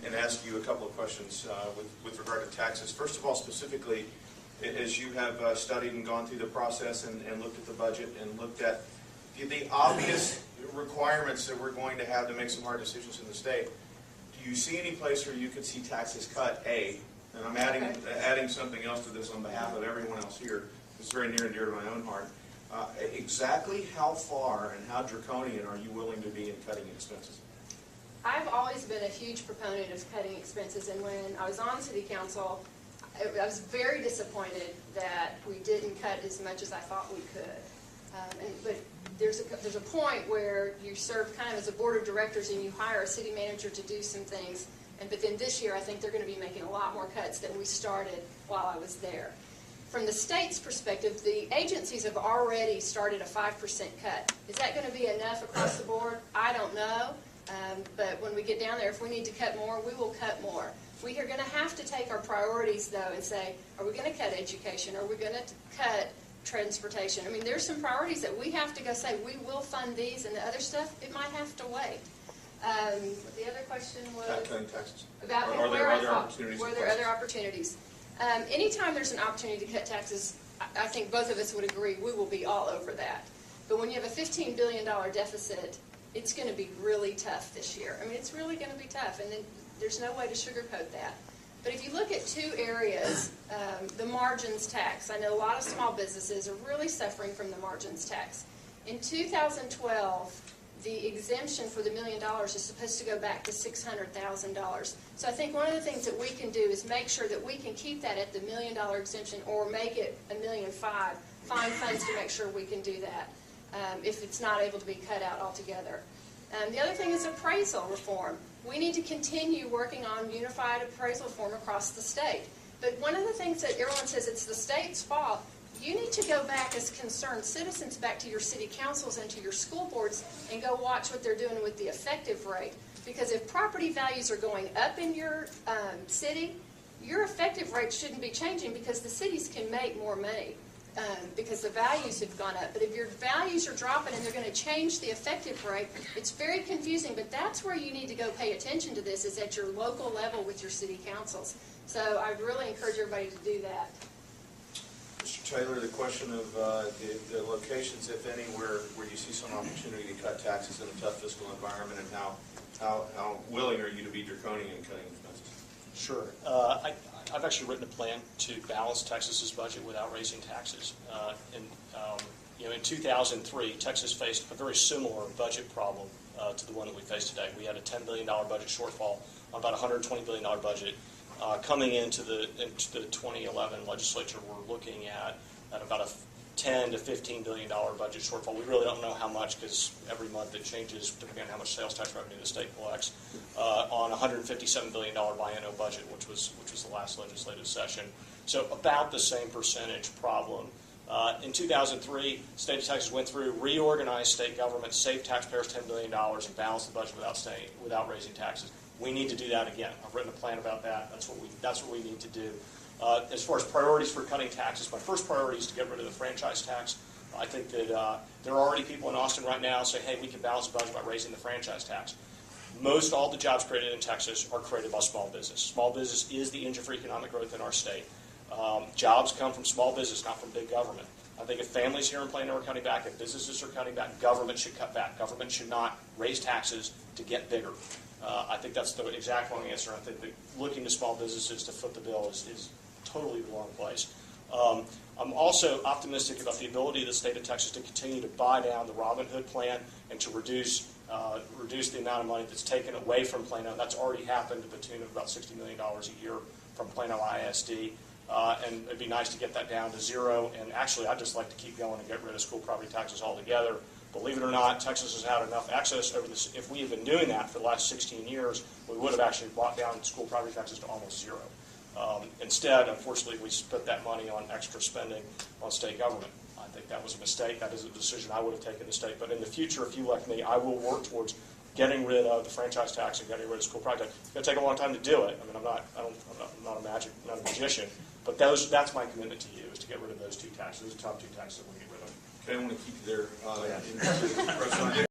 and ask you a couple of questions with regard to taxes. First of all, specifically, as you have studied and gone through the process and looked at the budget and looked at the obvious requirements that we're going to have to make some hard decisions in the state, do you see any place where you could see taxes cut, A, and I'm adding something else to this on behalf of everyone else here, it's very near and dear to my own heart. Exactly how far and how draconian are you willing to be in cutting expenses? I've always been a huge proponent of cutting expenses, and when I was on city council, I was very disappointed that we didn't cut as much as I thought we could. But there's a point where you serve kind of as a board of directors and you hire a city manager to do some things, but then this year I think they're going to be making a lot more cuts than we started while I was there. From the state's perspective, the agencies have already started a 5% cut. Is that going to be enough across the board? I don't know. But when we get down there, if we need to cut more, we will cut more. We are going to have to take our priorities, though, and say, are we going to cut education? Are we going to cut transportation? I mean, there's some priorities that we have to go say, we will fund these, and the other stuff, it might have to wait. The other question was Cutting taxes. About are there other opportunities? Were there other opportunities? Anytime there's an opportunity to cut taxes, I think both of us would agree we will be all over that. But when you have a $15 billion deficit, it's going to be really tough this year. I mean, it's really going to be tough, and then there's no way to sugarcoat that. But if you look at two areas, the margins tax, I know a lot of small businesses are really suffering from the margins tax. In 2012, the exemption for the $1 million is supposed to go back to $600,000. So I think one of the things that we can do is make sure that we can keep that at the $1 million exemption or make it $1.5 million, find funds to make sure we can do that if it's not able to be cut out altogether. The other thing is appraisal reform. We need to continue working on unified appraisal reform across the state. But one of the things that everyone says it's the state's fault, you need to go back as concerned citizens back to your city councils and to your school boards and go watch what they're doing with the effective rate. Because if property values are going up in your city, your effective rate shouldn't be changing because the cities can make more money because the values have gone up. But if your values are dropping and they're going to change the effective rate, it's very confusing. But that's where you need to go pay attention to this, is at your local level with your city councils. So I'd really encourage everybody to do that. Mr. Taylor, the question of the locations, if any, where you see some opportunity to cut taxes in a tough fiscal environment, and how willing are you to be draconian in cutting expenses? Sure. I've actually written a plan to balance Texas's budget without raising taxes. In 2003, Texas faced a very similar budget problem to the one that we face today. We had a $10 billion budget shortfall on about a $120 billion budget. Coming into the 2011 legislature, we're looking at about a $10 to $15 billion budget shortfall. We really don't know how much because every month it changes depending on how much sales tax revenue the state collects. On a $157 billion biennial budget, which was the last legislative session. So about the same percentage problem. In 2003, the state of Texas went through, reorganized state government, saved taxpayers $10 billion, and balanced the budget without raising taxes. We need to do that again. I've written a plan about that. That's what we need to do. As far as priorities for cutting taxes, my first priority is to get rid of the franchise tax. I think that there are already people in Austin right now saying, hey, we can balance the budget by raising the franchise tax. Most all the jobs created in Texas are created by small business. Small business is the engine for economic growth in our state. Jobs come from small business, not from big government. I think if families here in Plano are cutting back, if businesses are cutting back, government should cut back. Government should not raise taxes to get bigger. I think that's the exact wrong answer. I think that looking to small businesses to foot the bill is totally the wrong place. I'm also optimistic about the ability of the state of Texas to continue to buy down the Robin Hood plan and to reduce the amount of money that's taken away from Plano. That's already happened to the tune of about $60 million a year from Plano ISD. And it'd be nice to get that down to zero. And actually, I'd just like to keep going and get rid of school property taxes altogether. Believe it or not, Texas has had enough excess over this. If we had been doing that for the last 16 years, we would have actually brought down school property taxes to almost zero. Instead, unfortunately, we spent that money on extra spending on state government. I think that was a mistake. That is a decision I would have taken in the state. But in the future, if you elect me, I will work towards getting rid of the franchise tax and getting rid of school property tax. It's going to take a long time to do it. I mean, I'm not a magician. But that's my commitment to you, is to get rid of those two taxes. Those are the top two taxes that we get rid of. Okay, I want to keep you there.